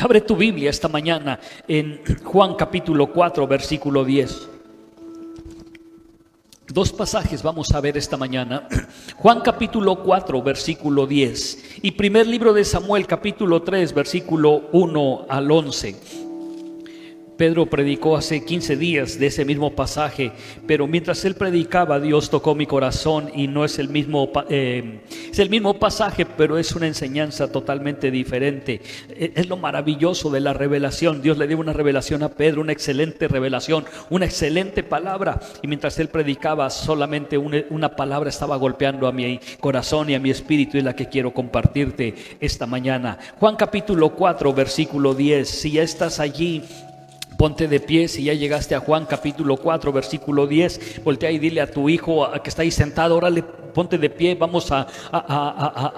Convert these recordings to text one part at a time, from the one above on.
Abre tu Biblia esta mañana en Juan capítulo 4, versículo 10. Dos pasajes vamos a ver esta mañana. Juan capítulo 4, versículo 10. Y primer libro de Samuel capítulo 3, versículo 1 al 11. Pedro predicó hace 15 días de ese mismo pasaje, pero mientras él predicaba, Dios tocó mi corazón y no es el mismo, es el mismo pasaje, pero es una enseñanza totalmente diferente. Es lo maravilloso de la revelación. Dios le dio una revelación a Pedro, una excelente revelación, una excelente palabra, y mientras él predicaba, solamente una palabra estaba golpeando a mi corazón y a mi espíritu, y la que quiero compartirte esta mañana. Juan capítulo 4, versículo 10. Si ya estás allí, ponte de pie. Si ya llegaste a Juan capítulo 4, versículo 10, voltea y dile a tu hijo que está ahí sentado: órale, ponte de pie, vamos a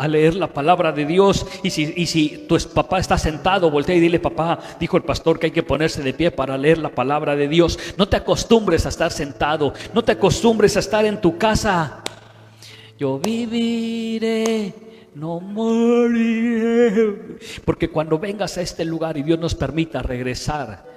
leer la palabra de Dios. Y si tu papá está sentado, voltea y dile: papá, dijo el pastor que hay que ponerse de pie para leer la palabra de Dios. No te acostumbres a estar sentado, no te acostumbres a estar en tu casa. Yo viviré, no moriré. Porque cuando vengas a este lugar y Dios nos permita regresar,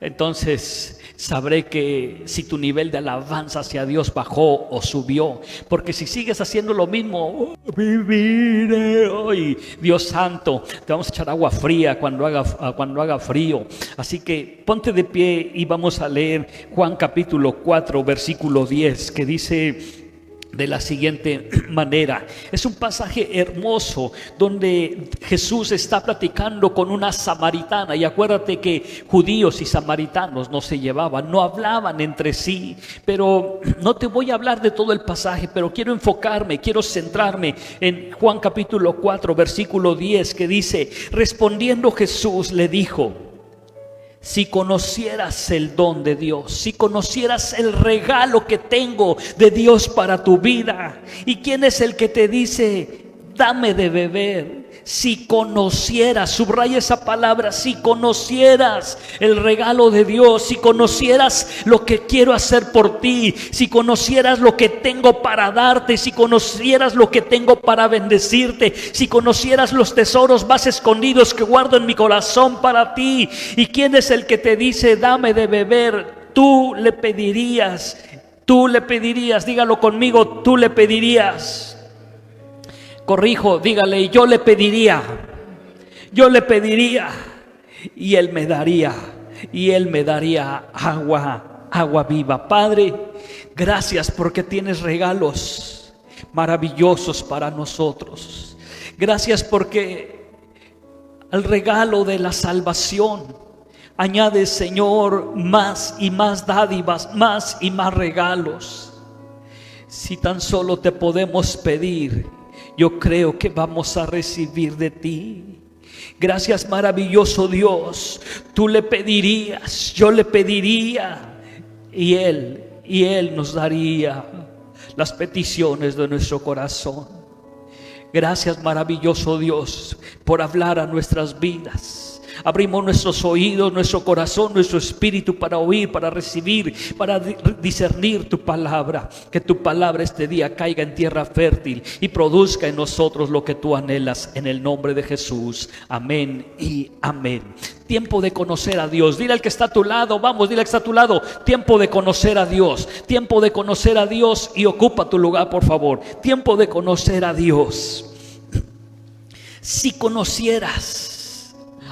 entonces sabré que si tu nivel de alabanza hacia Dios bajó o subió. Porque si sigues haciendo lo mismo, viviré hoy, Dios santo, te vamos a echar agua fría cuando haga frío. Así que ponte de pie y vamos a leer Juan capítulo 4, versículo 10, que dice de la siguiente manera. Es un pasaje hermoso donde Jesús está platicando con una samaritana. Y acuérdate que judíos y samaritanos no se llevaban, no hablaban entre sí. Pero no te voy a hablar de todo el pasaje, pero quiero enfocarme, quiero centrarme en Juan capítulo 4, versículo 10, que dice: respondiendo Jesús le dijo: si conocieras el don de Dios, si conocieras el regalo que tengo de Dios para tu vida. ¿Y quién es el que te dice: dame de beber? Si conocieras, subraya esa palabra, si conocieras el regalo de Dios, si conocieras lo que quiero hacer por ti, si conocieras lo que tengo para darte, si conocieras lo que tengo para bendecirte, si conocieras los tesoros más escondidos que guardo en mi corazón para ti. ¿Y quién es el que te dice: dame de beber? Tú le pedirías, dígalo conmigo, tú le pedirías. Corrijo, dígale: yo le pediría, y Él me daría agua viva. Padre, gracias porque tienes regalos maravillosos para nosotros. Gracias porque al regalo de la salvación añades, Señor, más y más dádivas, más y más regalos. Si tan solo te podemos pedir, yo creo que vamos a recibir de ti. Gracias, maravilloso Dios. Tú le pedirías, yo le pediría, y Él nos daría las peticiones de nuestro corazón. Gracias, maravilloso Dios, por hablar a nuestras vidas. Abrimos nuestros oídos, nuestro corazón, nuestro espíritu para oír, para recibir, para discernir tu palabra. Que tu palabra este día caiga en tierra fértil y produzca en nosotros lo que tú anhelas, en el nombre de Jesús. Amén y amén. Tiempo de conocer a Dios. Dile al que está a tu lado, vamos, dile al que está a tu lado: tiempo de conocer a Dios. Tiempo de conocer a Dios, y ocupa tu lugar, por favor. Tiempo de conocer a Dios. Si conocieras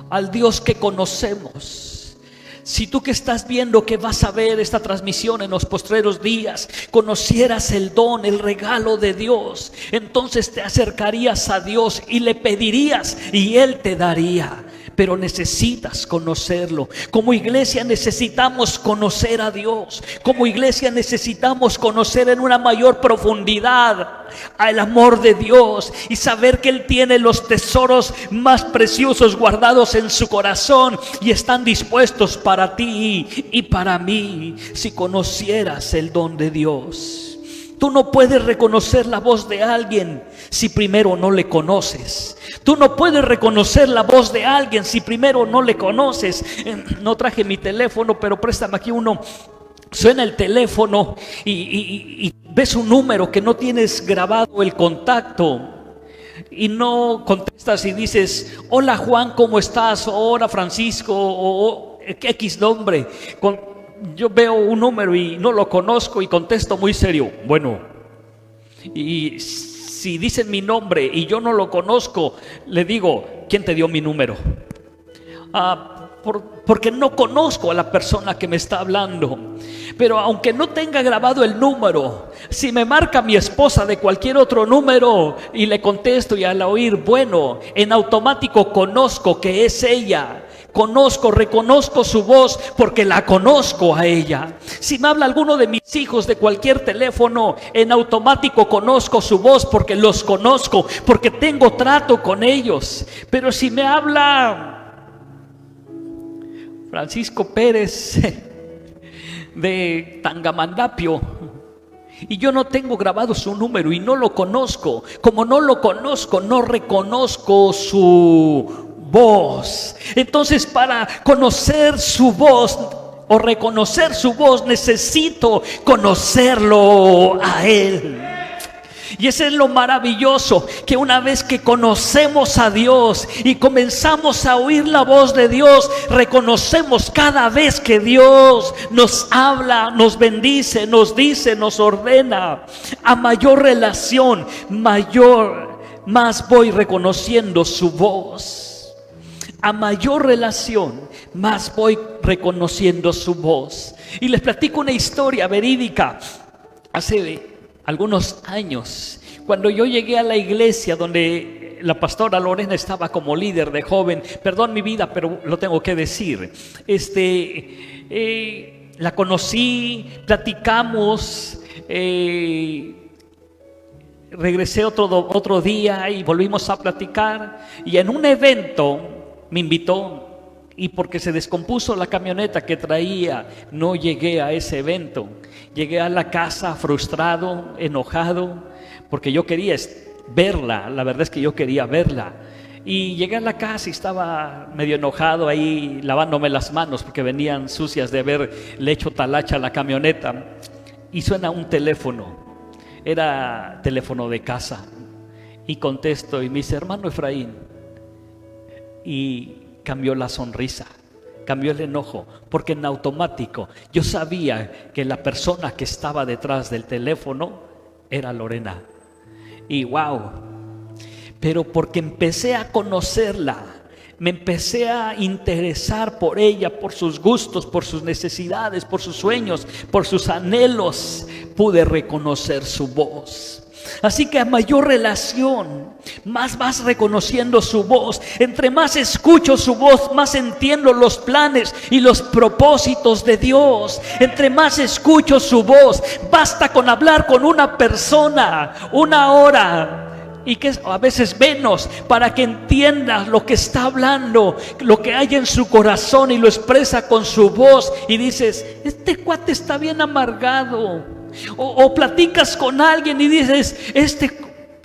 al Dios que conocemos, si tú que estás viendo, que vas a ver esta transmisión en los postreros días, conocieras el don, el regalo de Dios, entonces te acercarías a Dios y le pedirías y Él te daría. Pero necesitas conocerlo. Como iglesia necesitamos conocer a Dios. Como iglesia necesitamos conocer en una mayor profundidad al amor de Dios y saber que Él tiene los tesoros más preciosos guardados en su corazón y están dispuestos para ti y para mí. Si conocieras el don de Dios. Tú no puedes reconocer la voz de alguien si primero no le conoces. Tú no puedes reconocer la voz de alguien si primero no le conoces. No traje mi teléfono, pero préstame aquí uno. Suena el teléfono y ves un número que no tienes grabado el contacto. y no contestas y dices, hola Juan, ¿cómo estás? O hola Francisco, o X nombre. Yo veo un número y no lo conozco y contesto muy serio, bueno. Y si dicen mi nombre y yo no lo conozco, le digo, ¿quién te dio mi número? Porque no conozco a la persona que me está hablando. Pero aunque no tenga grabado el número, si me marca mi esposa de cualquier otro número y le contesto, y al oír, bueno, en automático conozco que es ella. Reconozco su voz porque la conozco a ella. Si me habla alguno de mis hijos de cualquier teléfono, en automático conozco su voz porque los conozco, porque tengo trato con ellos. Pero si me habla Francisco Pérez de Tangamandapio y yo no tengo grabado su número y no lo conozco, como no lo conozco, no reconozco su voz. Entonces, para conocer su voz o reconocer su voz, necesito conocerlo a Él. Y eso es lo maravilloso, que una vez que conocemos a Dios y comenzamos a oír la voz de Dios, reconocemos cada vez que Dios nos habla, nos bendice, nos dice, nos ordena. A mayor relación, más voy reconociendo su voz. A mayor relación, más voy reconociendo su voz. Y les platico una historia verídica. Hace algunos años, cuando yo llegué a la iglesia donde la pastora Lorena estaba como líder de joven, perdón mi vida, pero lo tengo que decir, la conocí, platicamos, regresé otro día y volvimos a platicar, y en un evento me invitó, y porque se descompuso la camioneta que traía, no llegué a ese evento. Llegué a la casa frustrado, enojado, porque yo quería verla. La verdad es que yo quería verla. Y llegué a la casa y estaba medio enojado ahí, lavándome las manos porque venían sucias de haberle hecho talacha a la camioneta. Y suena un teléfono. Era teléfono de casa. Y contesto y me dice, hermano Efraín. Y cambió la sonrisa, cambió el enojo, porque en automático yo sabía que la persona que estaba detrás del teléfono era Lorena. Y wow, pero porque empecé a conocerla, me empecé a interesar por ella, por sus gustos, por sus necesidades, por sus sueños, por sus anhelos, pude reconocer su voz. Así que a mayor relación, más vas reconociendo su voz. Entre más escucho su voz, más entiendo los planes y los propósitos de Dios. Entre más escucho su voz, basta con hablar con una persona 1 hora, y que a veces menos, para que entiendas lo que está hablando, lo que hay en su corazón, y lo expresa con su voz. Y dices, este cuate está bien amargado. O platicas con alguien y dices, este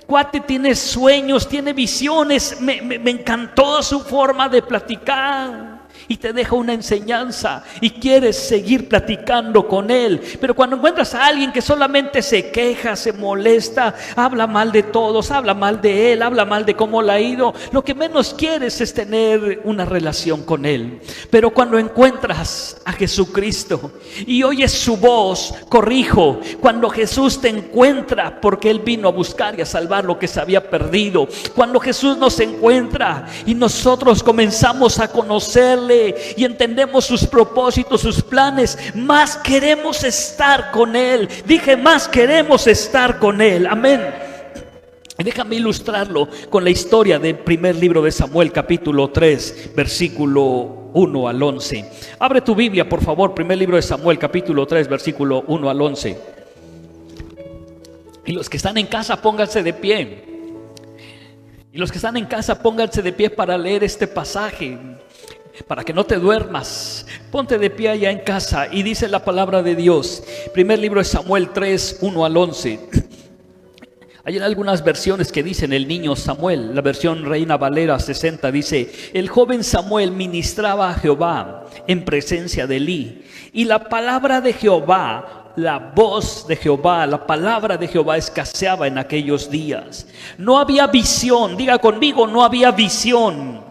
cuate tiene sueños, tiene visiones, me encantó su forma de platicar. Y te deja una enseñanza y quieres seguir platicando con él. Pero cuando encuentras a alguien que solamente se queja, se molesta, habla mal de todos, habla mal de él, habla mal de cómo le ha ido, lo que menos quieres es tener una relación con él. Pero cuando encuentras a Jesucristo y oyes su voz, corrijo, cuando Jesús te encuentra, porque él vino a buscar y a salvar lo que se había perdido. Cuando Jesús nos encuentra y nosotros comenzamos a conocerle y entendemos sus propósitos, sus planes, más queremos estar con él. Dije, más queremos estar con él. Amén. Déjame ilustrarlo con la historia del primer libro de Samuel, capítulo 3, versículo 1 al 11. Abre tu Biblia, por favor, primer libro de Samuel, capítulo 3, versículo 1 al 11. Y los que están en casa, pónganse de pie. Y los que están en casa, pónganse de pie para leer este pasaje, para que no te duermas. Ponte de pie allá en casa. Y dice la palabra de Dios, primer libro de Samuel 3, 1 al 11. Hay algunas versiones que dicen el niño Samuel. La versión Reina Valera 60 dice: el joven Samuel ministraba a Jehová en presencia de Elí, y la palabra de Jehová la voz de Jehová, la palabra de Jehová escaseaba en aquellos días. No había visión, diga conmigo, no había visión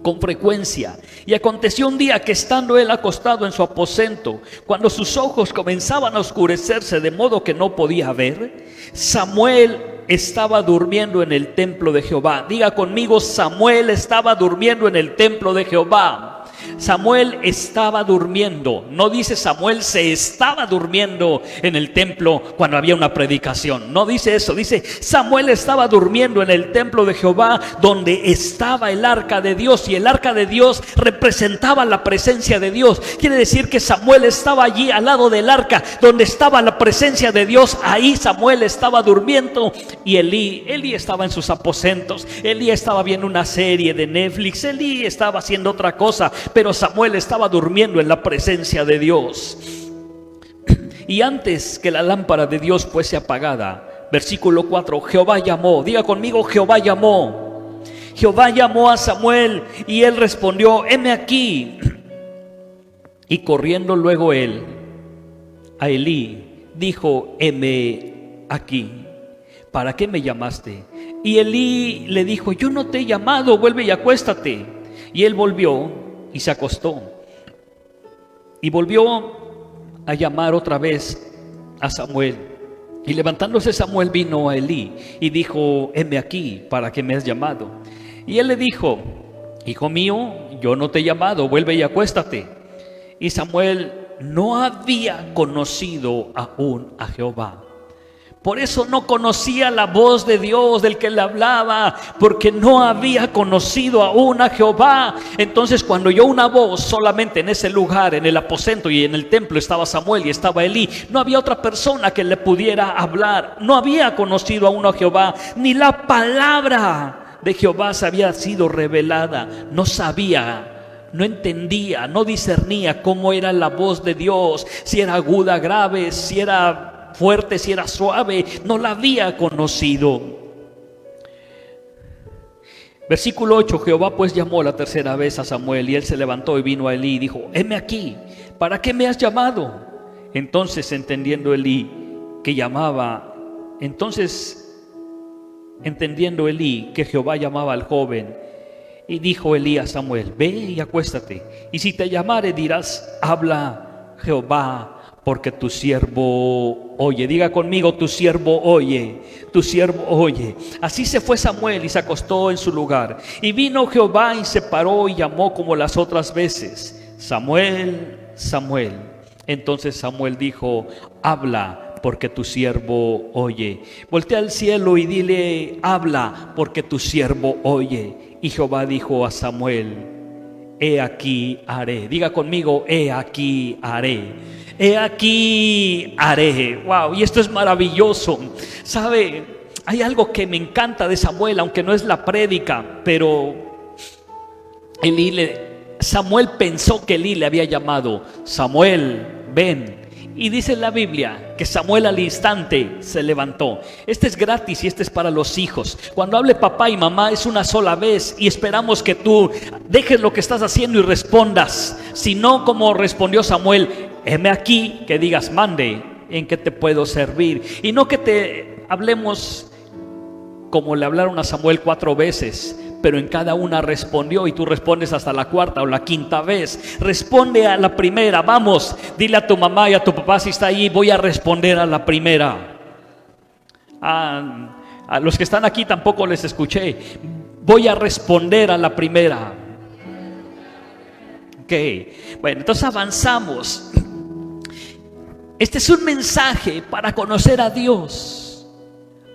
con frecuencia. Y aconteció un día que estando él acostado en su aposento, cuando sus ojos comenzaban a oscurecerse de modo que no podía ver, Samuel estaba durmiendo en el templo de Jehová. Diga conmigo, Samuel estaba durmiendo en el templo de Jehová. Samuel estaba durmiendo. No dice Samuel se estaba durmiendo en el templo cuando había una predicación. No dice eso. Dice Samuel estaba durmiendo en el templo de Jehová, donde estaba el arca de Dios. Y el arca de Dios representaba la presencia de Dios. Quiere decir que Samuel estaba allí al lado del arca, donde estaba la presencia de Dios. Ahí Samuel estaba durmiendo. Y Elí estaba en sus aposentos. Elí estaba viendo una serie de Netflix. Elí estaba haciendo otra cosa. Pero Samuel estaba durmiendo en la presencia de Dios. Y antes que la lámpara de Dios fuese apagada, versículo 4, Jehová llamó. Diga conmigo, Jehová llamó. Jehová llamó a Samuel y él respondió, heme aquí. Y corriendo luego él a Elí, dijo, heme aquí. ¿Para qué me llamaste? Y Elí le dijo, yo no te he llamado, vuelve y acuéstate. Y él volvió y se acostó. Y volvió a llamar otra vez a Samuel. Y levantándose Samuel vino a Elí y dijo, heme aquí, ¿para qué me has llamado? Y él le dijo, hijo mío, yo no te he llamado, vuelve y acuéstate. Y Samuel no había conocido aún a Jehová. Por eso no conocía la voz de Dios del que le hablaba, porque no había conocido aún a Jehová. Entonces cuando oyó una voz solamente en ese lugar, en el aposento y en el templo estaba Samuel y estaba Elí, no había otra persona que le pudiera hablar. No había conocido aún a Jehová, ni la palabra de Jehová se había sido revelada. No sabía, no entendía, no discernía cómo era la voz de Dios, si era aguda, grave, si era fuerte, si era suave. No la había conocido. Versículo 8, Jehová pues llamó la tercera vez a Samuel y él se levantó y vino a Elí y dijo, heme aquí, ¿para qué me has llamado? Entonces entendiendo Elí que Jehová llamaba al joven, y dijo Elí a Samuel, ve y acuéstate, y si te llamare dirás, habla Jehová, porque tu siervo oye. Diga conmigo, tu siervo oye, tu siervo oye. Así se fue Samuel y se acostó en su lugar. Y vino Jehová y se paró y llamó como las otras veces, Samuel, Samuel. Entonces Samuel dijo, habla, porque tu siervo oye. Voltea al cielo y dile, habla, porque tu siervo oye. Y Jehová dijo a Samuel, he aquí haré. Diga conmigo, he aquí haré. He aquí haré. Wow, y esto es maravilloso. ¿Sabe? Hay algo que me encanta de Samuel, aunque no es la prédica, pero Samuel pensó que Elí le había llamado, Samuel, ven. Y dice la Biblia que Samuel al instante se levantó. Este es gratis y este es para los hijos. Cuando hable papá y mamá es una sola vez, y esperamos que tú dejes lo que estás haciendo y respondas. Si no, como respondió Samuel, heme aquí, que digas, mande, ¿en qué te puedo servir? Y no que te hablemos como le hablaron a Samuel 4 veces, pero en cada una respondió, y tú respondes hasta la cuarta o la quinta vez. Responde a la primera. Vamos, dile a tu mamá y a tu papá, si está ahí, voy a responder a la primera. A los que están aquí tampoco les escuché. Voy a responder a la primera. Ok, bueno, entonces avanzamos. Este es un mensaje para conocer a Dios.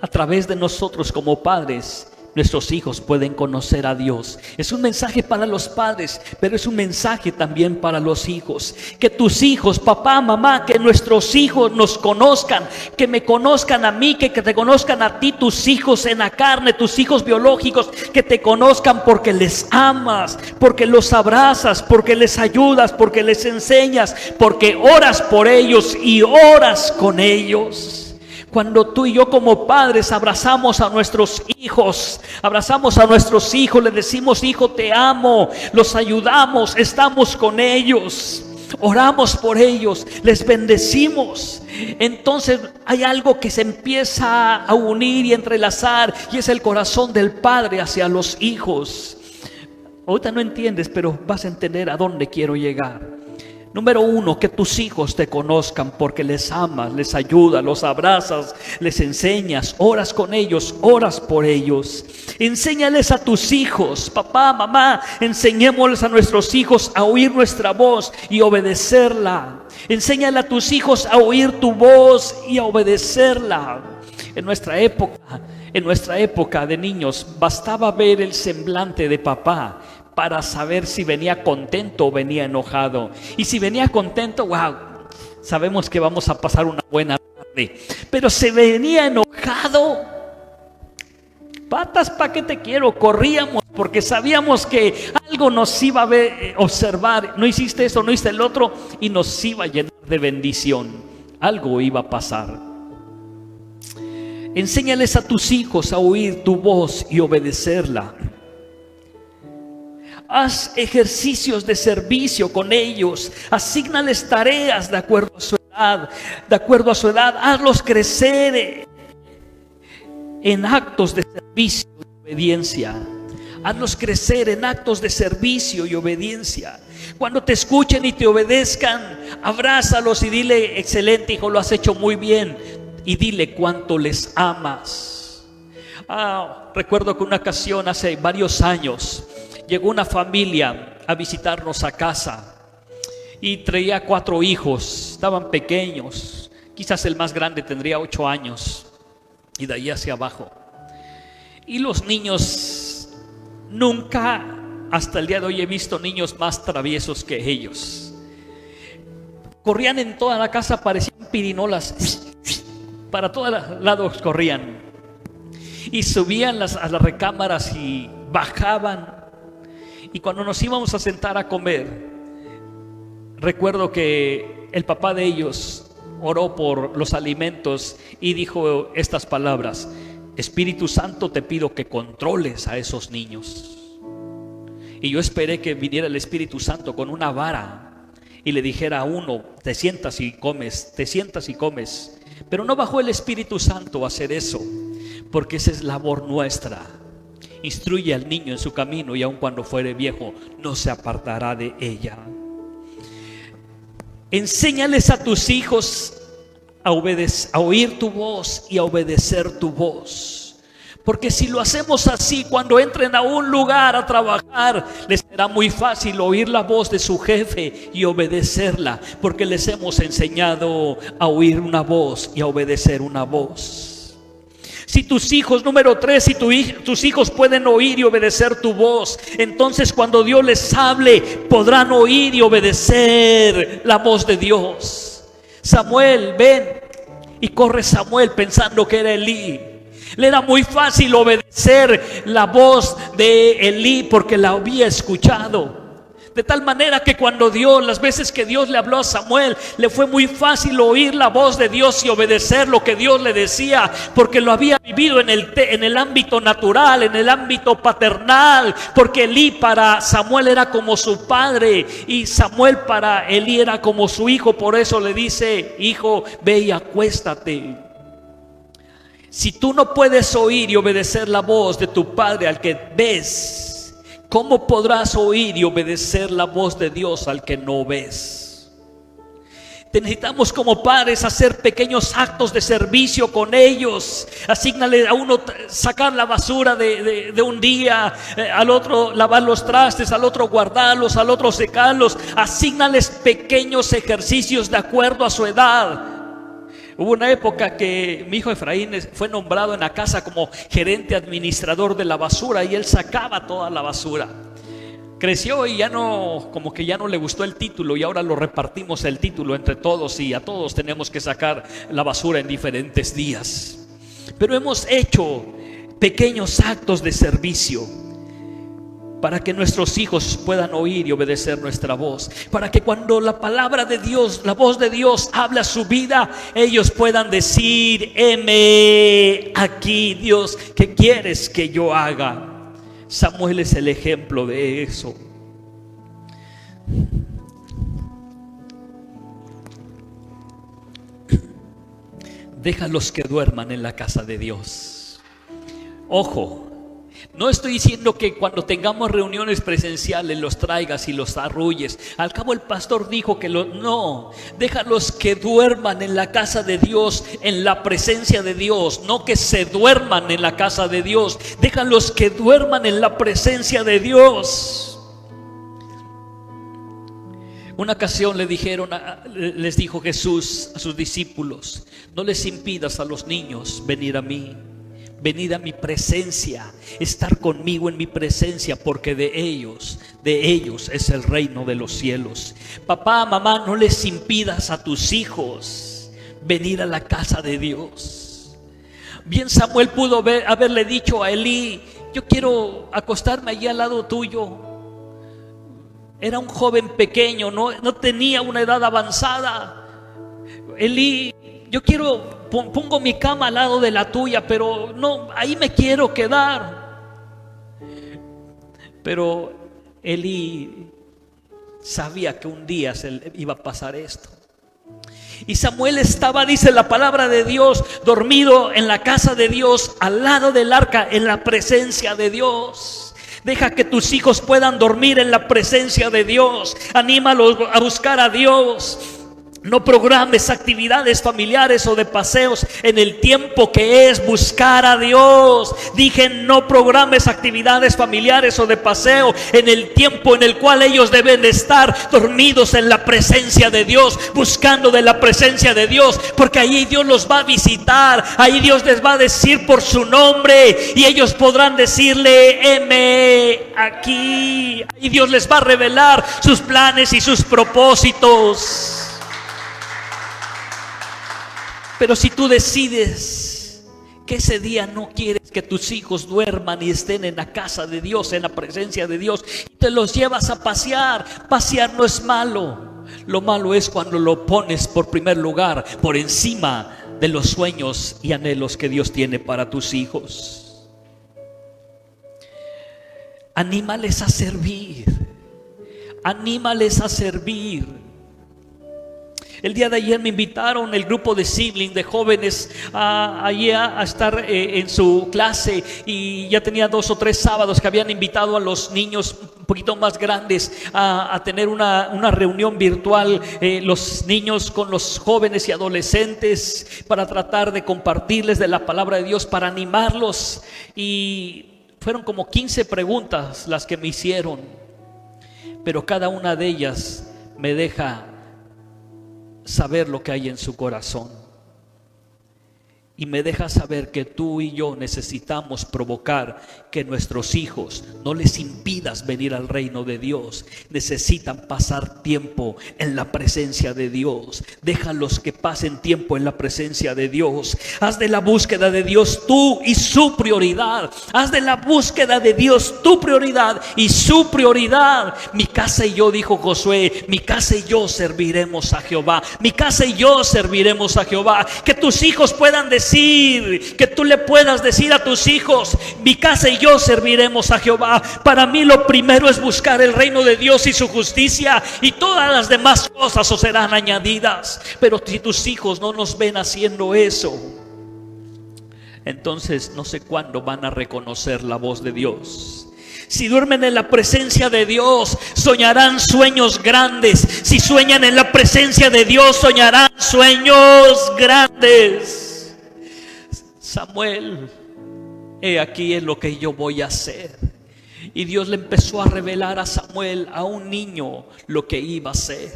A través de nosotros como padres, nuestros hijos pueden conocer a Dios. Es un mensaje para los padres, pero es un mensaje también para los hijos. Que tus hijos, papá, mamá, que nuestros hijos nos conozcan, que me conozcan a mí, que te conozcan a ti, tus hijos en la carne, tus hijos biológicos, que te conozcan porque les amas, porque los abrazas, porque les ayudas, porque les enseñas, porque oras por ellos y oras con ellos. Cuando tú y yo como padres abrazamos a nuestros hijos, les decimos, hijo, te amo, los ayudamos, estamos con ellos. oramos por ellos, les bendecimos. Entonces hay algo que se empieza a unir y entrelazar, y es el corazón del padre hacia los hijos. Ahorita no entiendes, pero vas a entender a dónde quiero llegar. Número uno, que tus hijos te conozcan porque les amas, les ayudas, los abrazas, les enseñas, oras con ellos, oras por ellos. Enséñales a tus hijos, papá, mamá, enseñémosles a nuestros hijos a oír nuestra voz y obedecerla. Enséñale a tus hijos a oír tu voz y a obedecerla. En nuestra época de niños, bastaba ver el semblante de papá para saber si venía contento o venía enojado. Y si venía contento, wow, sabemos que vamos a pasar una buena tarde. Pero si venía enojado, patas, ¿para qué te quiero? Corríamos porque sabíamos que algo nos iba a observar. No hiciste eso, no hiciste el otro, y nos iba a llenar de bendición. Algo iba a pasar. Enséñales a tus hijos a oír tu voz y obedecerla. Haz ejercicios de servicio con ellos. Asígnales tareas de acuerdo a su edad. De acuerdo a su edad, hazlos crecer en actos de servicio y obediencia. Hazlos crecer en actos de servicio y obediencia. Cuando te escuchen y te obedezcan, abrázalos y dile: excelente hijo, lo has hecho muy bien. Y dile cuánto les amas. Recuerdo que una ocasión hace varios años llegó una familia a visitarnos a casa y traía 4 hijos, estaban pequeños, quizás el más grande tendría 8 años y de ahí hacia abajo. Y los niños, nunca hasta el día de hoy he visto niños más traviesos que ellos. Corrían en toda la casa, parecían pirinolas, para todos lados corrían. Y subían a las recámaras y bajaban. Y cuando nos íbamos a sentar a comer, recuerdo que el papá de ellos oró por los alimentos y dijo estas palabras: Espíritu Santo, te pido que controles a esos niños. Y yo esperé que viniera el Espíritu Santo con una vara y le dijera a uno: te sientas y comes, te sientas y comes. Pero no bajó el Espíritu Santo a hacer eso, porque esa es labor nuestra. Instruye al niño en su camino, y aun cuando fuere viejo no se apartará de ella. Enséñales a tus hijos a oír tu voz y a obedecer tu voz. Porque si lo hacemos así, cuando entren a un lugar a trabajar, les será muy fácil oír la voz de su jefe y obedecerla, porque les hemos enseñado a oír una voz y a obedecer una voz. Si tus hijos, número 3, si tus hijos pueden oír y obedecer tu voz, entonces cuando Dios les hable, podrán oír y obedecer la voz de Dios. Samuel, ven. Y corre Samuel pensando que era Elí. Le era muy fácil obedecer la voz de Elí porque la había escuchado. De tal manera que cuando las veces que Dios le habló a Samuel, le fue muy fácil oír la voz de Dios y obedecer lo que Dios le decía, porque lo había vivido en el ámbito natural, en el ámbito paternal. Porque Elí para Samuel era como su padre y Samuel para Elí era como su hijo. Por eso le dice: hijo, ve y acuéstate. Si tú no puedes oír y obedecer la voz de tu padre al que ves, ¿cómo podrás oír y obedecer la voz de Dios al que no ves? Necesitamos como padres hacer pequeños actos de servicio con ellos. Asígnale a uno sacar la basura de un día, al otro lavar los trastes, al otro guardarlos, al otro secarlos. Asígnales pequeños ejercicios de acuerdo a su edad. Hubo una época que mi hijo Efraín fue nombrado en la casa como gerente administrador de la basura, y él sacaba toda la basura. Creció y como que ya no le gustó el título, y ahora lo repartimos el título entre todos, y a todos tenemos que sacar la basura en diferentes días. Pero hemos hecho pequeños actos de servicio para que nuestros hijos puedan oír y obedecer nuestra voz, para que cuando la palabra de Dios, la voz de Dios habla a su vida, ellos puedan decir: heme aquí, Dios, ¿qué quieres que yo haga? Samuel es el ejemplo de eso. déjalos que duerman en la casa de Dios. Ojo, no estoy diciendo que cuando tengamos reuniones presenciales los traigas y los arrulles. Al cabo el pastor dijo que no, déjalos que duerman en la casa de Dios, en la presencia de Dios. No que se duerman en la casa de Dios, déjalos que duerman en la presencia de Dios. Una ocasión les dijo Jesús a sus discípulos: no les impidas a los niños venir a mí. Venid a mi presencia, estar conmigo en mi presencia, porque de ellos es el reino de los cielos. Papá, mamá, no les impidas a tus hijos venir a la casa de Dios. Bien, Samuel pudo haberle dicho a Elí: yo quiero acostarme allí al lado tuyo. Era un joven pequeño, no tenía una edad avanzada. Elí: yo pongo mi cama al lado de la tuya, pero no, ahí me quiero quedar. Pero Elí sabía que un día se iba a pasar esto. Y Samuel estaba, dice la palabra de Dios, dormido en la casa de Dios, al lado del arca, en la presencia de Dios. Deja que tus hijos puedan dormir en la presencia de Dios. Anímalos a buscar a Dios. No programes actividades familiares o de paseos en el tiempo que es buscar a Dios. Dije, no programes actividades familiares o de paseo en el tiempo en el cual ellos deben estar dormidos en la presencia de Dios, buscando de la presencia de Dios, porque ahí Dios los va a visitar, ahí Dios les va a decir por su nombre y ellos podrán decirle: heme aquí. Ahí Dios les va a revelar sus planes y sus propósitos. Pero si tú decides que ese día no quieres que tus hijos duerman y estén en la casa de Dios, en la presencia de Dios, y te los llevas a pasear no es malo. Lo malo es cuando lo pones por primer lugar, por encima de los sueños y anhelos que Dios tiene para tus hijos. Anímales a servir. Anímales a servir. El día de ayer me invitaron el grupo de sibling, de jóvenes, allí a estar en su clase, y ya tenía 2 o 3 sábados que habían invitado a los niños un poquito más grandes a tener una reunión virtual, los niños con los jóvenes y adolescentes, para tratar de compartirles de la palabra de Dios, para animarlos. Y fueron como 15 preguntas las que me hicieron, pero cada una de ellas me deja saber lo que hay en su corazón, y me deja saber que tú y yo necesitamos provocar que nuestros hijos, no les impidas venir al reino de Dios. Necesitan pasar tiempo en la presencia de Dios. Déjalos que pasen tiempo en la presencia de Dios. Haz de la búsqueda de Dios tú y su prioridad. Haz de la búsqueda de Dios tu prioridad y su prioridad. Mi casa y yo, dijo Josué, mi casa y yo serviremos a Jehová. Mi casa y yo serviremos a Jehová. Que tus hijos puedan decir, que tú le puedas decir a tus hijos: mi casa y yo serviremos a Jehová. Para mí lo primero es buscar el reino de Dios y su justicia, y todas las demás cosas os serán añadidas. Pero si tus hijos no nos ven haciendo eso, entonces no sé cuándo van a reconocer la voz de Dios. Si duermen en la presencia de Dios, soñarán sueños grandes. Si sueñan en la presencia de Dios, soñarán sueños grandes. Samuel, he aquí es lo que yo voy a hacer. Y Dios le empezó a revelar a Samuel, a un niño, lo que iba a hacer.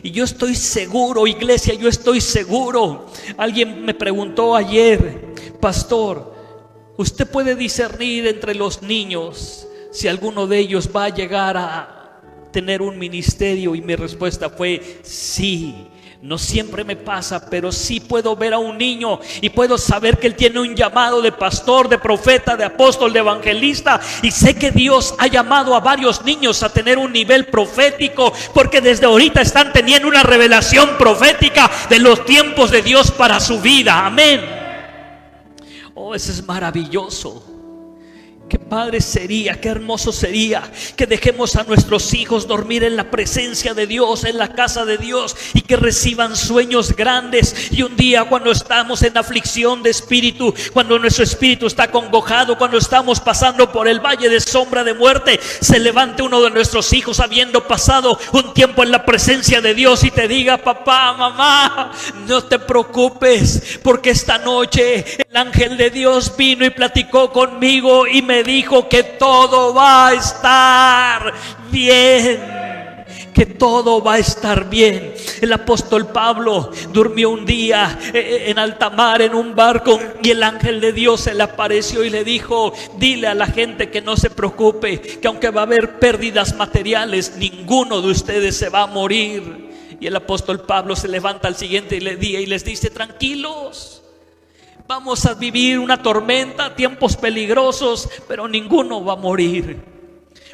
Y yo estoy seguro, iglesia, yo estoy seguro. Alguien me preguntó ayer: pastor, ¿usted puede discernir entre los niños si alguno de ellos va a llegar a tener un ministerio? Y mi respuesta fue: sí. No siempre me pasa, pero sí puedo ver a un niño y puedo saber que él tiene un llamado de pastor, de profeta, de apóstol, de evangelista. Y sé que Dios ha llamado a varios niños a tener un nivel profético, porque desde ahorita están teniendo una revelación profética de los tiempos de Dios para su vida. Amén. Oh, eso es maravilloso. Qué padre sería, qué hermoso sería que dejemos a nuestros hijos dormir en la presencia de Dios, en la casa de Dios, y que reciban sueños grandes. Y un día, cuando estamos en aflicción de espíritu, cuando nuestro espíritu está congojado, cuando estamos pasando por el valle de sombra de muerte, se levante uno de nuestros hijos habiendo pasado un tiempo en la presencia de Dios y te diga: papá, mamá, no te preocupes, porque esta noche el ángel de Dios vino y platicó conmigo y me dijo que todo va a estar bien, que todo va a estar bien. El apóstol Pablo durmió un día en alta mar en un barco, y el ángel de Dios se le apareció y le dijo: dile a la gente que no se preocupe, que aunque va a haber pérdidas materiales, ninguno de ustedes se va a morir. Y el apóstol Pablo se levanta al siguiente día y les dice: tranquilos, vamos a vivir una tormenta, tiempos peligrosos, pero ninguno va a morir.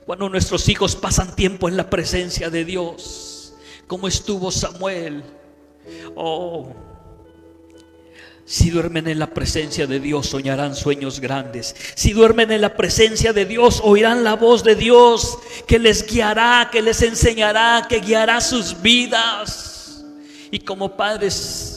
Cuando nuestros hijos pasan tiempo en la presencia de Dios, como estuvo Samuel, si duermen en la presencia de Dios, soñarán sueños grandes. Si duermen en la presencia de Dios, oirán la voz de Dios, que les guiará, que les enseñará, que guiará sus vidas. Y como padres,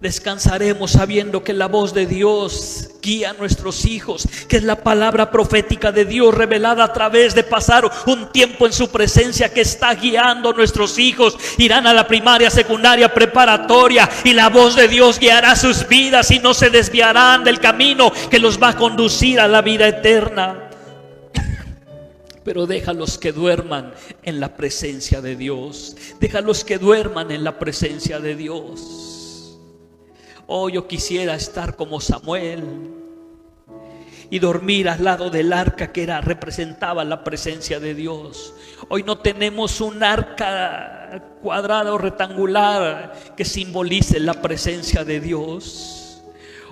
descansaremos sabiendo que la voz de Dios guía a nuestros hijos, que es la palabra profética de Dios revelada a través de pasar un tiempo en su presencia, que está guiando a nuestros hijos. Irán a la primaria, secundaria, preparatoria, y la voz de Dios guiará sus vidas y no se desviarán del camino que los va a conducir a la vida eterna. Pero déjalos que duerman en la presencia de Dios. Déjalos que duerman en la presencia de Dios. Yo quisiera estar como Samuel y dormir al lado del arca que representaba la presencia de Dios. Hoy no tenemos un arca cuadrada o rectangular que simbolice la presencia de Dios.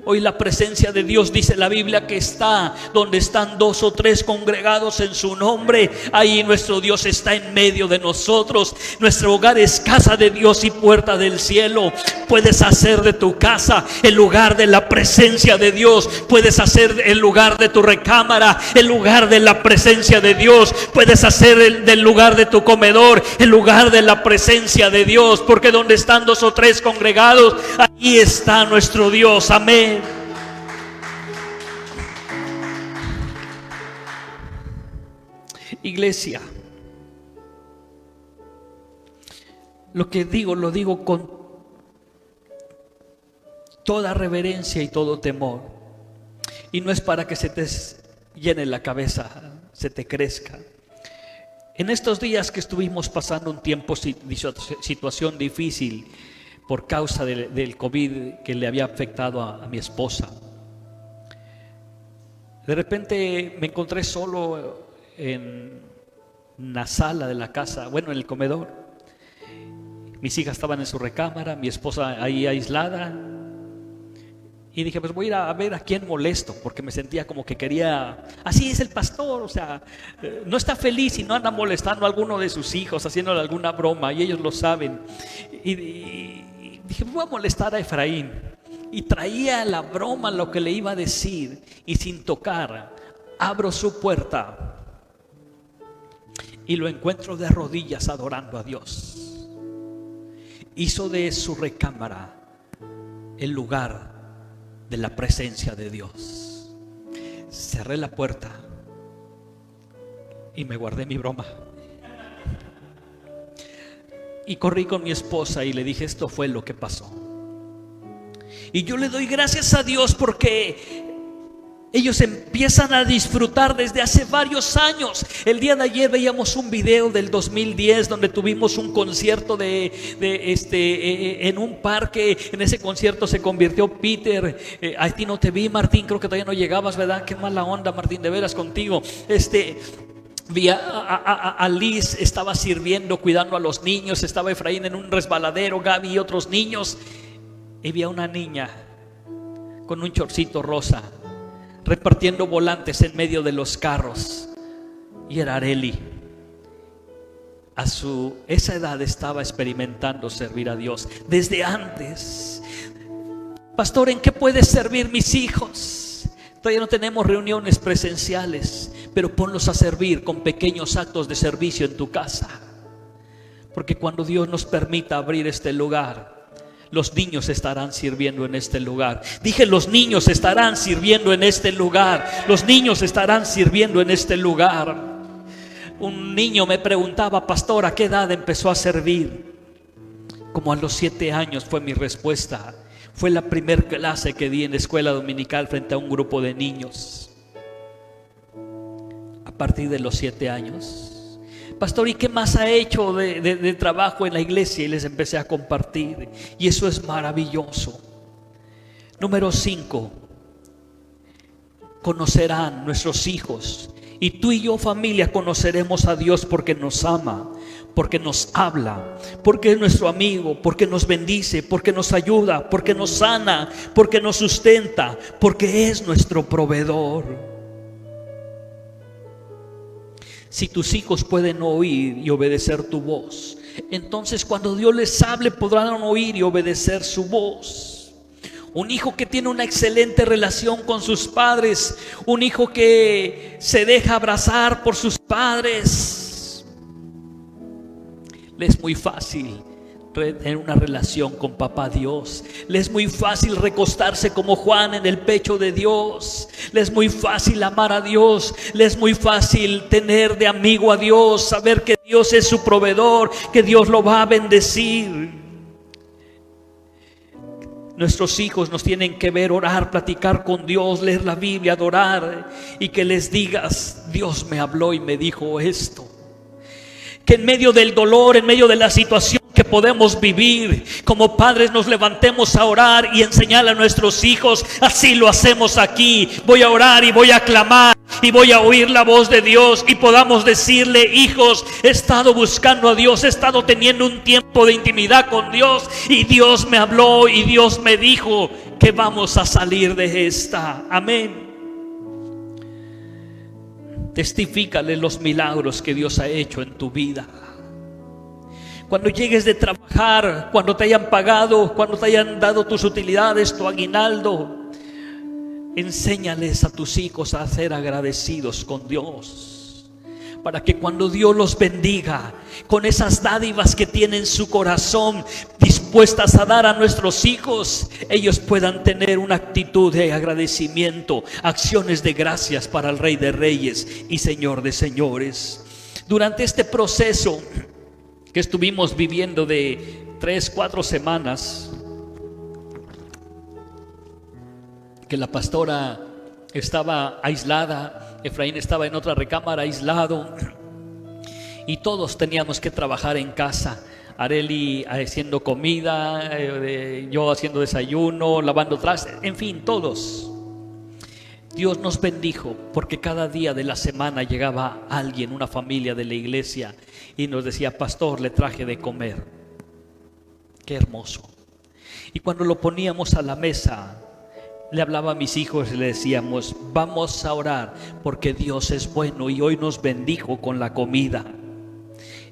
Hoy la presencia de Dios, dice la Biblia, que está donde están 2 o 3 congregados en su nombre. Ahí nuestro Dios está en medio de nosotros. Nuestro hogar es casa de Dios y puerta del cielo. Puedes hacer de tu casa el lugar de la presencia de Dios. Puedes hacer el lugar de tu recámara el lugar de la presencia de Dios. Puedes hacer del lugar de tu comedor el lugar de la presencia de Dios, porque donde están 2 o 3 congregados, ahí está nuestro Dios. Amén. Iglesia, lo que digo, lo digo con toda reverencia y todo temor, y no es para que se te llene la cabeza, se te crezca. En estos días que estuvimos pasando un tiempo, situación difícil por causa del COVID que le había afectado a mi esposa, de repente me encontré solo en la sala de la casa, en el comedor. Mis hijas estaban en su recámara, mi esposa ahí aislada, y dije: pues voy a ir a ver a quién molesto, porque me sentía como que quería, así es el pastor, no está feliz y no anda molestando a alguno de sus hijos, haciéndole alguna broma, y ellos lo saben. Y dije: voy a molestar a Efraín. Y traía la broma, lo que le iba a decir, y sin tocar, abro su puerta y lo encuentro de rodillas adorando a Dios. Hizo de su recámara el lugar de la presencia de Dios. Cerré la puerta y me guardé mi broma. Y corrí con mi esposa y le dije: esto fue lo que pasó. Y yo le doy gracias a Dios porque ellos empiezan a disfrutar desde hace varios años. El día de ayer veíamos un video del 2010 donde tuvimos un concierto en un parque. En ese concierto se convirtió Peter. A ti no te vi, Martín, creo que todavía no llegabas, ¿verdad? Qué mala onda, Martín, de veras contigo. Vi a Liz, estaba sirviendo, cuidando a los niños. Estaba Efraín en un resbaladero, Gaby y otros niños. Y vi a una niña con un chorcito rosa repartiendo volantes en medio de los carros, y era Areli. A esa edad estaba experimentando servir a Dios desde antes. Pastor, ¿en qué puedes servir mis hijos? Todavía no tenemos reuniones presenciales, pero ponlos a servir con pequeños actos de servicio en tu casa. Porque cuando Dios nos permita abrir este lugar, los niños estarán sirviendo en este lugar. Dije, los niños estarán sirviendo en este lugar. Los niños estarán sirviendo en este lugar. Un niño me preguntaba: pastor, ¿a qué edad empezó a servir? Como a los 7 años fue mi respuesta. Fue la primer clase que di en la escuela dominical frente a un grupo de niños. A partir de los 7 años. Pastor, ¿y qué más ha hecho de trabajo en la iglesia? Y les empecé a compartir. Y eso es maravilloso. Número 5. Conocerán nuestros hijos. Y tú y yo, familia, conoceremos a Dios porque nos ama, porque nos habla, porque es nuestro amigo, porque nos bendice, porque nos ayuda, porque nos sana, porque nos sustenta, porque es nuestro proveedor. Si tus hijos pueden oír y obedecer tu voz, entonces cuando Dios les hable podrán oír y obedecer su voz. Un hijo que tiene una excelente relación con sus padres, un hijo que se deja abrazar por sus padres, le es muy fácil tener una relación con papá Dios. Le es muy fácil recostarse como Juan en el pecho de Dios. Le es muy fácil amar a Dios. Le es muy fácil tener de amigo a Dios, saber que Dios es su proveedor, que Dios lo va a bendecir. Nuestros hijos nos tienen que ver orar, platicar con Dios, leer la Biblia, adorar, y que les digas: Dios me habló y me dijo esto. Que en medio del dolor, en medio de la situación que podemos vivir, como padres nos levantemos a orar y enseñar a nuestros hijos. Así lo hacemos aquí. Voy a orar y voy a clamar y voy a oír la voz de Dios, y podamos decirle: hijos, he estado buscando a Dios, he estado teniendo un tiempo de intimidad con Dios, y Dios me habló y Dios me dijo que vamos a salir de esta. Amén. Testifícale los milagros que Dios ha hecho en tu vida. Cuando llegues de trabajar, cuando te hayan pagado, cuando te hayan dado tus utilidades, tu aguinaldo, enséñales a tus hijos a ser agradecidos con Dios, para que cuando Dios los bendiga con esas dádivas que tienen su corazón dispuestas a dar a nuestros hijos, ellos puedan tener una actitud de agradecimiento, acciones de gracias para el Rey de Reyes y Señor de Señores. Durante este proceso que estuvimos viviendo de 3-4 semanas, que la pastora estaba aislada, Efraín estaba en otra recámara aislado, y todos teníamos que trabajar en casa. Areli haciendo comida, yo haciendo desayuno, lavando trastes, en fin, todos. Dios nos bendijo porque cada día de la semana llegaba alguien, una familia de la iglesia, y nos decía: pastor, le traje de comer. Qué hermoso. Y cuando lo poníamos a la mesa, le hablaba a mis hijos y le decíamos: vamos a orar porque Dios es bueno, y hoy nos bendijo con la comida.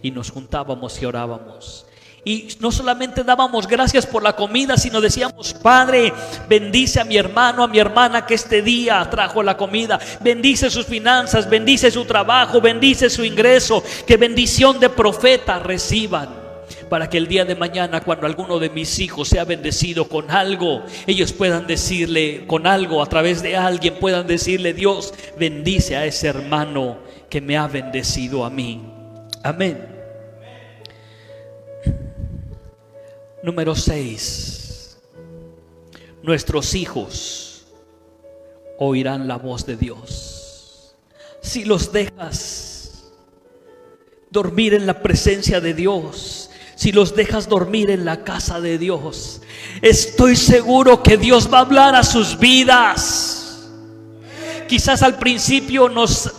Y nos juntábamos y orábamos. Y no solamente dábamos gracias por la comida, sino decíamos: Padre, bendice a mi hermano, a mi hermana que este día trajo la comida. Bendice sus finanzas, bendice su trabajo, bendice su ingreso. Que bendición de profeta reciban, para que el día de mañana, cuando alguno de mis hijos sea bendecido con algo, ellos puedan decirle, con algo, a través de alguien, puedan decirle: Dios bendice a ese hermano que me ha bendecido a mí. Amén. Número 6. Nuestros hijos oirán la voz de Dios. Si los dejas dormir en la presencia de Dios, si los dejas dormir en la casa de Dios, estoy seguro que Dios va a hablar a sus vidas. Quizás al principio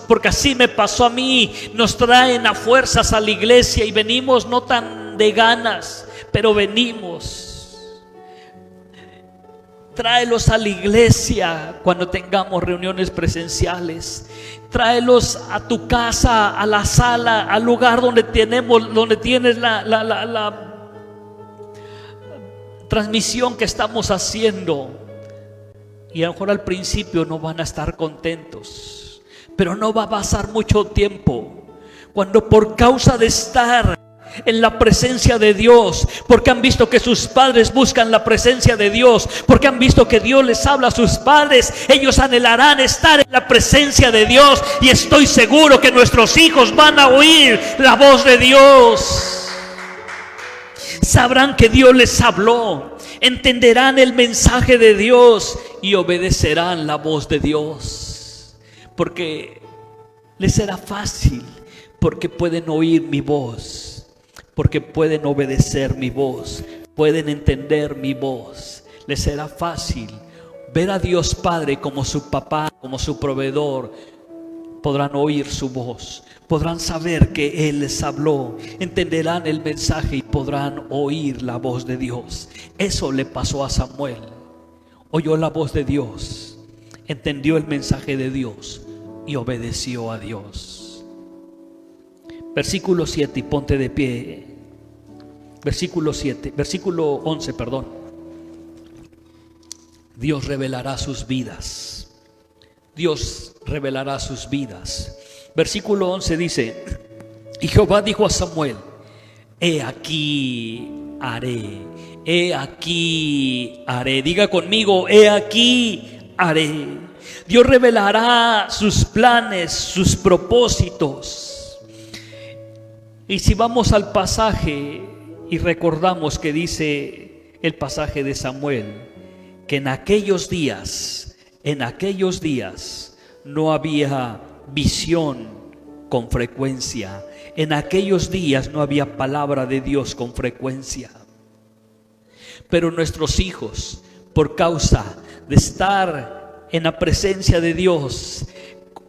porque así me pasó a mí, nos traen a fuerzas a la iglesia y venimos no tan de ganas, pero venimos. Tráelos a la iglesia cuando tengamos reuniones presenciales. Tráelos a tu casa, a la sala, al lugar donde tienes la transmisión que estamos haciendo. Y a lo mejor al principio no van a estar contentos, pero no va a pasar mucho tiempo cuando, por causa de estar en la presencia de Dios, porque han visto que sus padres buscan la presencia de Dios, porque han visto que Dios les habla a sus padres, ellos anhelarán estar en la presencia de Dios. Y estoy seguro que nuestros hijos van a oír la voz de Dios. Sabrán que Dios les habló, entenderán el mensaje de Dios y obedecerán la voz de Dios, porque les será fácil, porque pueden oír mi voz, porque pueden obedecer mi voz, pueden entender mi voz. Les será fácil ver a Dios Padre como su papá, como su proveedor. Podrán oír su voz, podrán saber que Él les habló, entenderán el mensaje y podrán oír la voz de Dios. Eso le pasó a Samuel. Oyó la voz de Dios, entendió el mensaje de Dios y obedeció a Dios. Versículo 7, y ponte de pie. Versículo 11, perdón. Dios revelará sus vidas. Dios revelará sus vidas. Versículo 11 dice: y Jehová dijo a Samuel: he aquí haré, he aquí haré. Diga conmigo: he aquí haré. Dios revelará sus planes, sus propósitos. Y si vamos al pasaje y recordamos que dice el pasaje de Samuel, que en aquellos días no había visión con frecuencia. En aquellos días no había palabra de Dios con frecuencia. Pero nuestros hijos, por causa de estar en la presencia de Dios,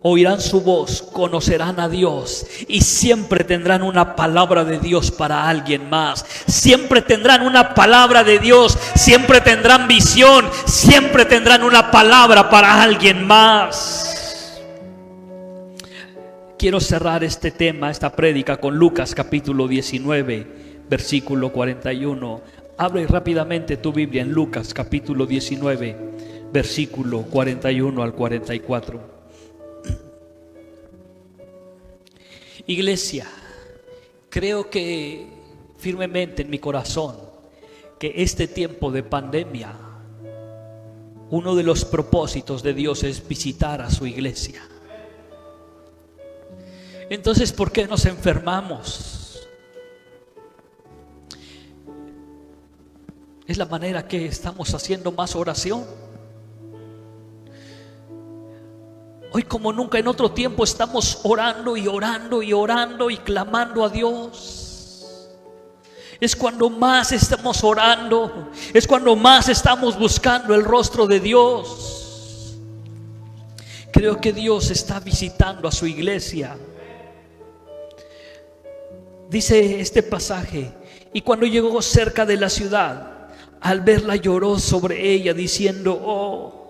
oirán su voz, conocerán a Dios y siempre tendrán una palabra de Dios para alguien más. Siempre tendrán una palabra de Dios, siempre tendrán visión, siempre tendrán una palabra para alguien más. Quiero cerrar este tema, esta prédica, con Lucas capítulo 19, versículo 41. Abre rápidamente tu Biblia en Lucas capítulo 19, versículo 41 al 44. Iglesia, creo que firmemente en mi corazón que este tiempo de pandemia, uno de los propósitos de Dios es visitar a su iglesia. Entonces, ¿por qué nos enfermamos? Es la manera que estamos haciendo más oración. Hoy, como nunca en otro tiempo, estamos orando y orando y orando y clamando a Dios. Es cuando más estamos orando, es cuando más estamos buscando el rostro de Dios. Creo que Dios está visitando a su iglesia. Dice este pasaje: y cuando llegó cerca de la ciudad, al verla lloró sobre ella, diciendo: oh,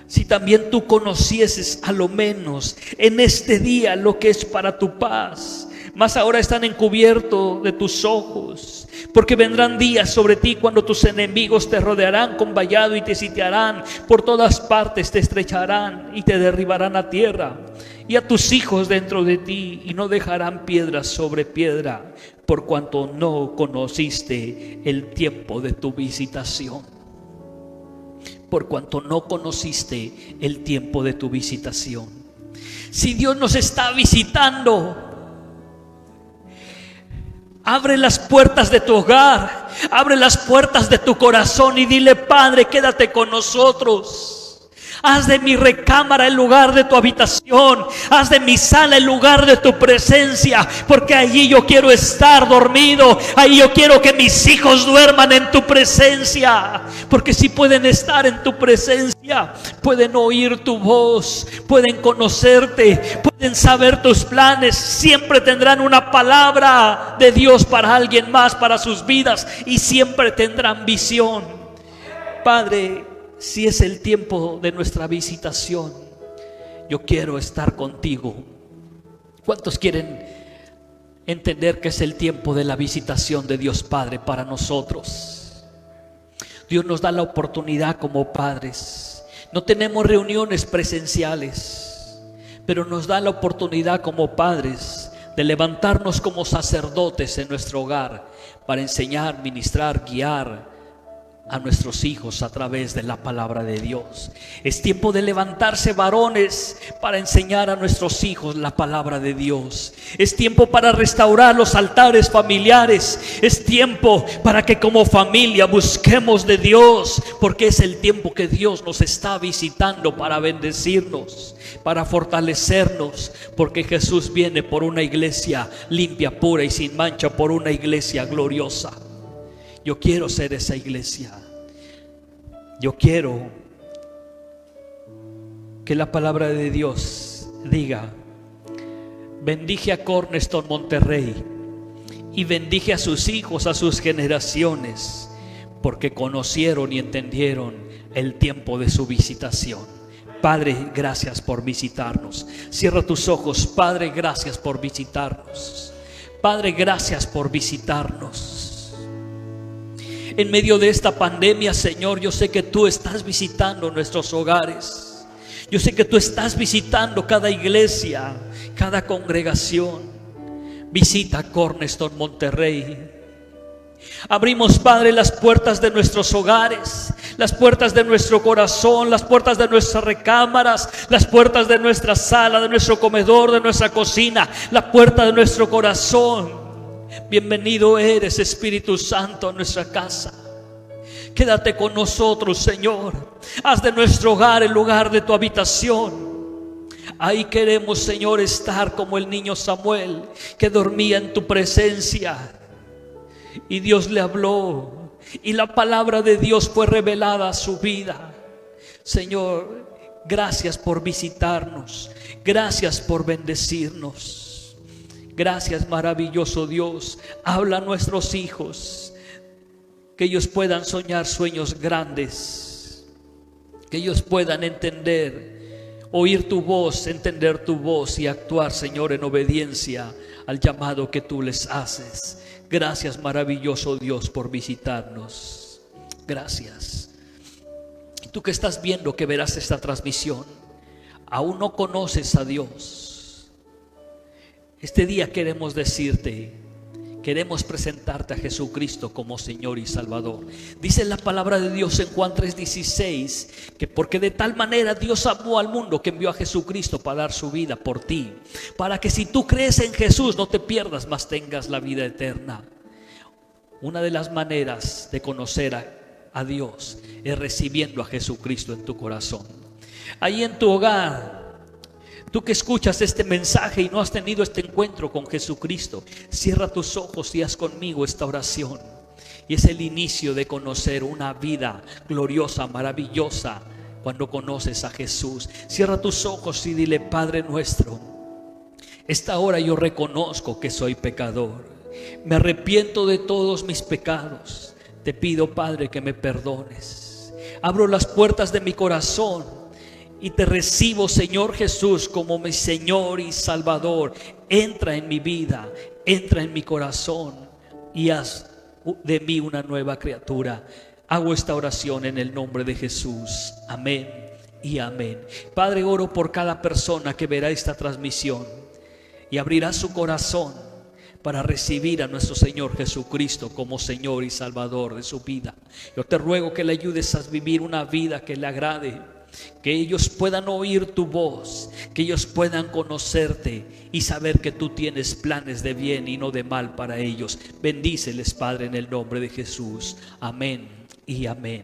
si también tú conocieses a lo menos en este día lo que es para tu paz. Mas ahora están encubiertos de tus ojos, porque vendrán días sobre ti cuando tus enemigos te rodearán con vallado y te sitiarán por todas partes, te estrecharán y te derribarán a tierra, y a tus hijos dentro de ti, y no dejarán piedra sobre piedra, por cuanto no conociste el tiempo de tu visitación. Por cuanto no conociste el tiempo de tu visitación. Si Dios nos está visitando, abre las puertas de tu hogar, abre las puertas de tu corazón y dile: Padre, quédate con nosotros. Haz de mi recámara el lugar de tu habitación. Haz de mi sala el lugar de tu presencia, porque allí yo quiero estar dormido. Ahí yo quiero que mis hijos duerman en tu presencia, porque si pueden estar en tu presencia, pueden oír tu voz, pueden conocerte, pueden saber tus planes. Siempre tendrán una palabra de Dios para alguien más, para sus vidas, y siempre tendrán visión. Padre, si es el tiempo de nuestra visitación, yo quiero estar contigo. ¿Cuántos quieren entender que es el tiempo de la visitación de Dios Padre para nosotros? Dios nos da la oportunidad como padres. No tenemos reuniones presenciales, pero nos da la oportunidad como padres de levantarnos como sacerdotes en nuestro hogar para enseñar, ministrar, guiar a nuestros hijos a través de la palabra de Dios. Es tiempo de levantarse varones para enseñar a nuestros hijos la palabra de Dios. Es tiempo para restaurar los altares familiares. Es tiempo para que como familia busquemos de Dios, porque es el tiempo que Dios nos está visitando para bendecirnos, para fortalecernos, porque Jesús viene por una iglesia limpia, pura y sin mancha, por una iglesia gloriosa. Yo quiero ser esa iglesia. Yo quiero que la palabra de Dios diga: bendije a Cornerstone Monterrey y bendije a sus hijos, a sus generaciones, porque conocieron y entendieron el tiempo de su visitación. Padre, gracias por visitarnos. Cierra tus ojos. Padre, gracias por visitarnos. Padre, gracias por visitarnos. En medio de esta pandemia, Señor, yo sé que tú estás visitando nuestros hogares. Yo sé que tú estás visitando cada iglesia, cada congregación. Visita Cornerstone Monterrey. Abrimos, Padre, las puertas de nuestros hogares, las puertas de nuestro corazón, las puertas de nuestras recámaras, las puertas de nuestra sala, de nuestro comedor, de nuestra cocina, la puerta de nuestro corazón. Bienvenido eres, Espíritu Santo, a nuestra casa. Quédate con nosotros, Señor. Haz de nuestro hogar el lugar de tu habitación. Ahí queremos, Señor, estar como el niño Samuel, que dormía en tu presencia. Y Dios le habló, y la palabra de Dios fue revelada a su vida. Señor, gracias por visitarnos. Gracias por bendecirnos. Gracias, maravilloso Dios. Habla a nuestros hijos, que ellos puedan soñar sueños grandes, que ellos puedan entender, oír tu voz, entender tu voz y actuar, Señor, en obediencia al llamado que tú les haces. Gracias, maravilloso Dios, por visitarnos. Gracias. Y tú que estás viendo, que verás esta transmisión, aún no conoces a Dios. Este día queremos decirte, queremos presentarte a Jesucristo como Señor y Salvador. Dice la palabra de Dios en Juan 3:16, que porque de tal manera Dios amó al mundo que envió a Jesucristo para dar su vida por ti, para que si tú crees en Jesús no te pierdas, mas tengas la vida eterna. Una de las maneras de conocer a Dios es recibiendo a Jesucristo en tu corazón. Ahí en tu hogar, tú que escuchas este mensaje y no has tenido este encuentro con Jesucristo, cierra tus ojos y haz conmigo esta oración. Y es el inicio de conocer una vida gloriosa, maravillosa, cuando conoces a Jesús. Cierra tus ojos y dile: Padre nuestro, esta hora yo reconozco que soy pecador. Me arrepiento de todos mis pecados. Te pido, Padre, que me perdones. Abro las puertas de mi corazón y te recibo, Señor Jesús, como mi Señor y Salvador. Entra en mi vida, entra en mi corazón y haz de mí una nueva criatura. Hago esta oración en el nombre de Jesús. Amén y amén. Padre, oro por cada persona que verá esta transmisión y abrirá su corazón para recibir a nuestro Señor Jesucristo como Señor y Salvador de su vida. Yo te ruego que le ayudes a vivir una vida que le agrade, que ellos puedan oír tu voz, que ellos puedan conocerte y saber que tú tienes planes de bien y no de mal para ellos. Bendíceles, Padre, en el nombre de Jesús. Amén y amén.